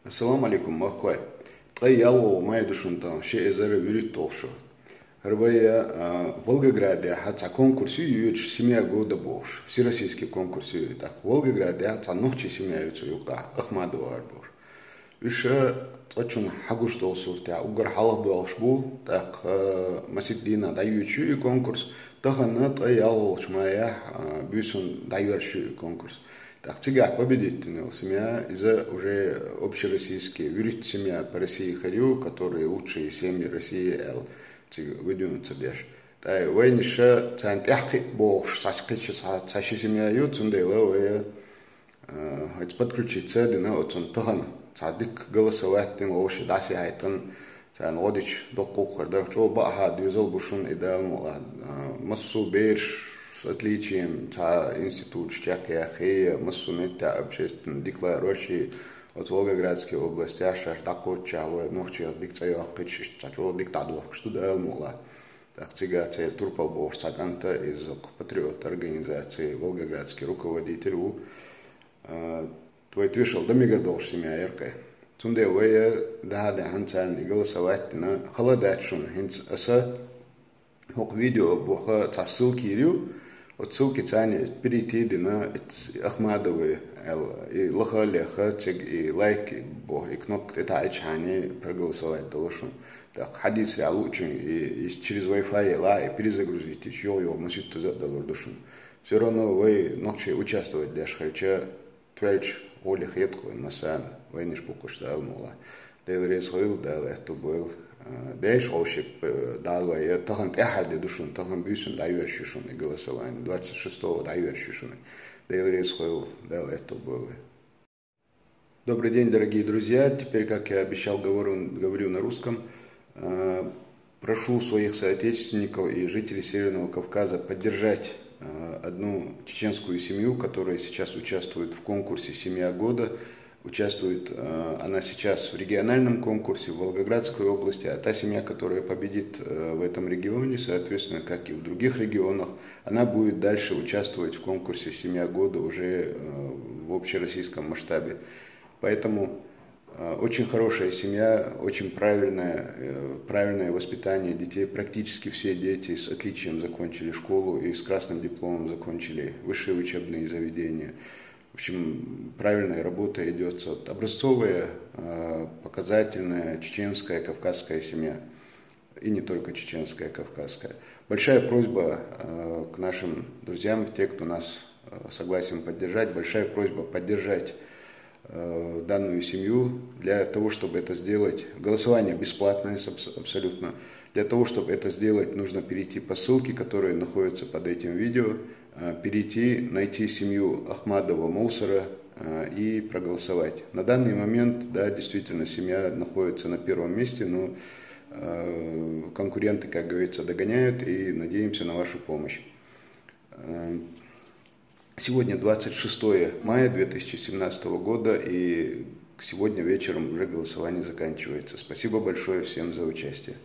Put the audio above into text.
Ассаламу алейкум, махвай. Тайяло май душунтан, ше эзаре вирит толшу. Рыбая в Волгограде, хаца конкурсе юж семья года бош. Всероссийский конкурс юж. Так в Волгограде, хаца нохчи семья юж юка. Ахмадова арбор. Еще точно хагуш толсур, та угар халах балшбу, так масиддина даю чуй конкурс. Тахана тайяло шмая бюсон даю конкурс. Так, цыгак победительный семья из-за уже общероссийские. Верить семья по России ходю, которые лучшие семьи России выдвинутся деш. Тай войниша цантяхки бог саскича саши семья ют сундела подключиться дина отсон тахан цадик голосовать тем лоши даси айтан цан одич доккухар да чо баха дюзел бушун идеал массу бейш с отличием та институт Чакяхи, Массунета, общественной декларации от Волгоградской области, аж Дакоча, ночи дикция кычиш, чачо диктадор, что да мула. Так цигация турпал бог саганта из патриот организации Волгоградский руководитель у твой вышел до мигрдолш семья яркая. Тунде вая да ханцан и голосовать на холодачун, хинц аса хок видео боха та ссылки ирю. От ссылки цани перейти на Ахмадовы и лоха и лайк и кнопка это айчани проголосовать должен. Так ходить реал лучше и через Wi-Fi и перезагрузить еще его носить туда должен. Все равно вы ночью участвовать даже хотя твельч оли хетку на сам вы не шпуку что алмула. Делрез хил дал это был. Деш ошиб дал я тахан эхаде душун тахан бюсен даю шушун и голосование 26-го даю шушун. Делрез хил дал это было. Добрый день, дорогие друзья. Теперь, как я обещал, говорю на русском. Прошу своих соотечественников и жителей Северного Кавказа поддержать одну чеченскую семью, которая сейчас участвует в конкурсе «Семья года». Участвует она сейчас в региональном конкурсе в Волгоградской области, а та семья, которая победит в этом регионе, соответственно, как и в других регионах, она будет дальше участвовать в конкурсе «Семья года» уже в общероссийском масштабе. Поэтому очень хорошая семья, очень правильное воспитание детей. Практически все дети с отличием закончили школу и с красным дипломом закончили высшие учебные заведения. В общем, правильная работа идет. Вот образцовая, показательная чеченская, кавказская семья. И не только чеченская, кавказская. Большая просьба к нашим друзьям, те, кто нас согласен поддержать, большая просьба поддержать данную семью для того, чтобы это сделать. Голосование бесплатное абсолютно. Для того, чтобы это сделать, нужно перейти по ссылке, которая находится под этим видео, найти семью Ахмадова Мусора и проголосовать. На данный момент, да, действительно, семья находится на первом месте, но конкуренты, как говорится, догоняют, и надеемся на вашу помощь. Сегодня 26 мая 2017 года, и сегодня вечером уже голосование заканчивается. Спасибо большое всем за участие.